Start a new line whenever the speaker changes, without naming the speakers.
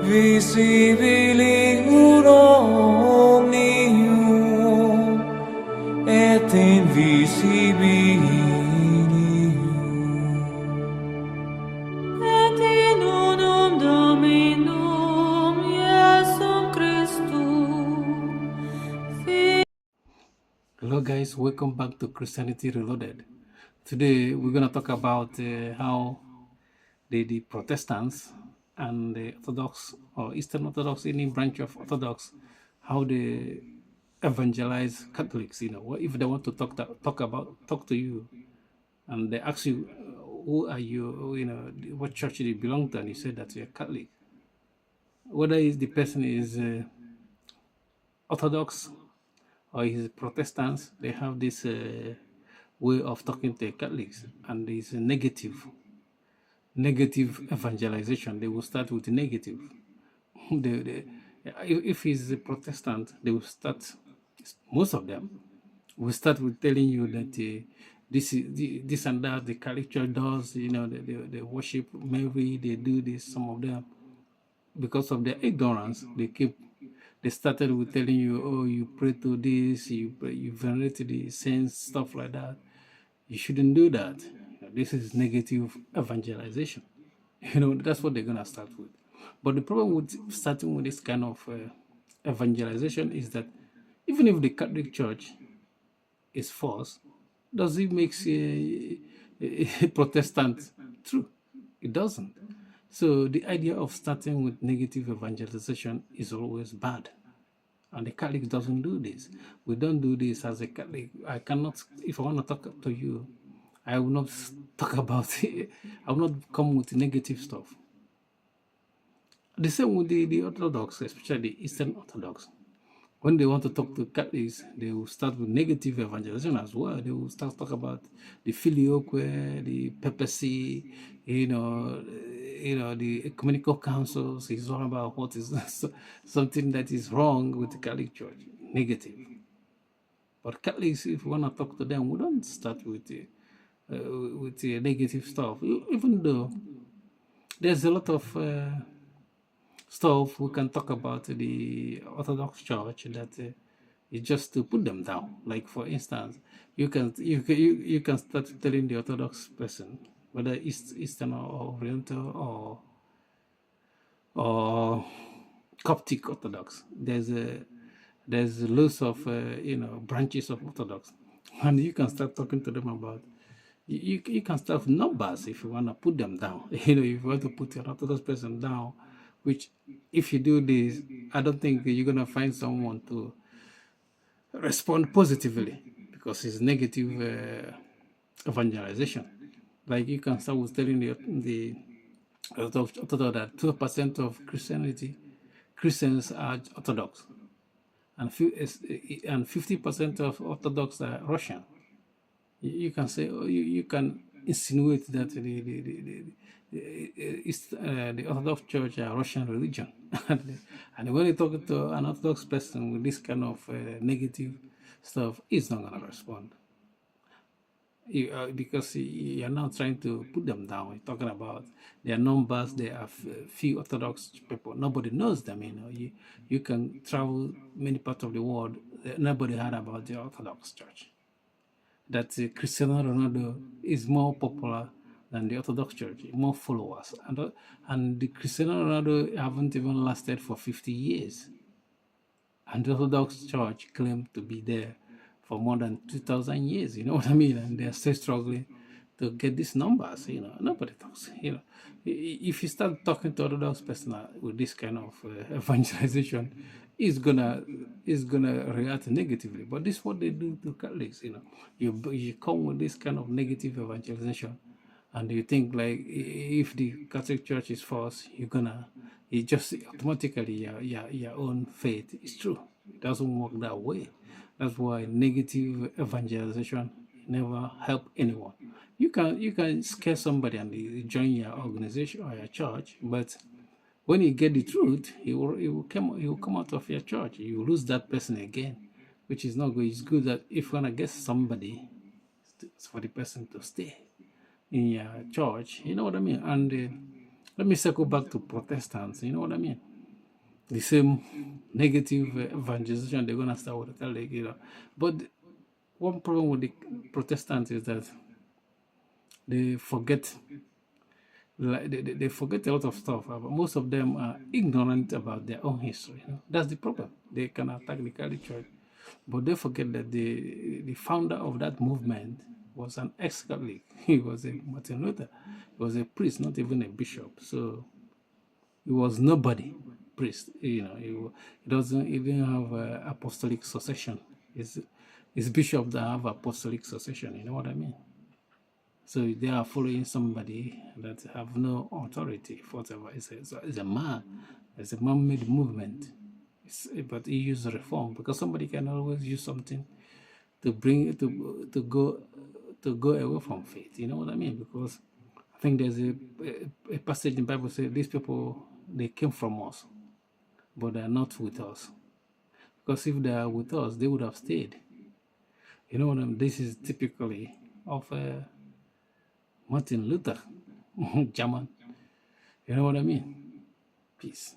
visibili omnium et invisibilium, et in unum Dominum Iesum Christum.
Hello guys, welcome back to Christianity Reloaded. Today we're going to talk about how the Protestants and the Orthodox or Eastern Orthodox, any branch of Orthodox, how they evangelize Catholics. What if they want to talk to you, and they ask you, who are you? What church do you belong to, and you say that you're Catholic. Whether the person is Orthodox or is Protestants, they have this way of talking to Catholics, and it's a negative evangelization. They will start with negative. If he's a Protestant, they will start. Most of them will start with telling you that this and that the Catholic Church does. They worship Mary. They do this. Some of them, because of their ignorance, they started with telling you, oh, you pray to this, you venerate the saints, stuff like that. You shouldn't do that. This is negative evangelization. That's what they're going to start with. But the problem with starting with this kind of evangelization is that even if the Catholic Church is false, does it make a Protestant true? It doesn't. So the idea of starting with negative evangelization is always bad. And the Catholic doesn't do this. We don't do this as a Catholic. I cannot, if I want to talk to you, I will not talk about it. I will not come with negative stuff. The same with the Orthodox, especially the Eastern Orthodox. When they want to talk to Catholics, they will start with negative evangelization as well. They will start talk about the filioque, the papacy, the ecumenical councils. It's all about what is something that is wrong with the Catholic Church, negative. But Catholics, if we want to talk to them, we don't start with the negative stuff. Even though there's a lot of stuff we can talk about the Orthodox Church that is just to put them down. Like for instance, you can start telling the Orthodox person, whether Eastern or Oriental or Coptic Orthodox, there's lots of branches of Orthodox, and you can start talking to them about. You can start with numbers if you want to put them down. If you want to put an Orthodox person down, which if you do this, I don't think you're going to find someone to respond positively, because it's negative evangelization. Like you can start with telling the Orthodox that 2% of Christians are Orthodox, and 50% of Orthodox are Russian. You can say, you can insinuate that the Orthodox Church are Russian religion. And when you talk to an Orthodox person with this kind of negative stuff, he's not going to respond. Because you're now trying to put them down. You're talking about their numbers. There are few Orthodox people. Nobody knows them. You can travel many parts of the world. Nobody heard about the Orthodox Church. That Cristiano Ronaldo is more popular than the Orthodox Church, more followers. And the Cristiano Ronaldo haven't even lasted for 50 years. And the Orthodox Church claimed to be there for more than 2,000 years, you know what I mean? And they're still struggling to get these numbers, Nobody talks, If you start talking to Orthodox person with this kind of evangelization, is gonna react negatively. But this is what they do to Catholics. You come with this kind of negative evangelization, and you think like if the Catholic Church is false, it just automatically your own faith is true. It doesn't work that way. That's why negative evangelization never help anyone. You can scare somebody and they join your organization or your church, but when you get the truth, he will come out of your church. You lose that person again, which is not good. It's good that if you want to get somebody, it's for the person to stay in your church. You know what I mean? And Let me circle back to Protestants. You know what I mean? The same negative evangelization they're gonna start with the Catholic, you know. But one problem with the Protestants is that they forget, like they forget a lot of stuff. Most of them are ignorant about their own history. You know? That's the problem. They can attack the Catholic Church, but they forget that the founder of that movement was an ex-Catholic. He was a Martin Luther. He was a priest, not even a bishop. So he was nobody priest. You know, he doesn't even have apostolic succession. It's bishop that have apostolic succession. You know what I mean? So they are following somebody that have no authority, whatever. It's a man. It's a man-made movement. But he used reform because somebody can always use something to bring to go away from faith. You know what I mean? Because I think there's a passage in the Bible says these people they came from us, but they are not with us. Because if they are with us, they would have stayed. You know what I mean? This is typically of Martin Luther, German. You know what I mean? Peace.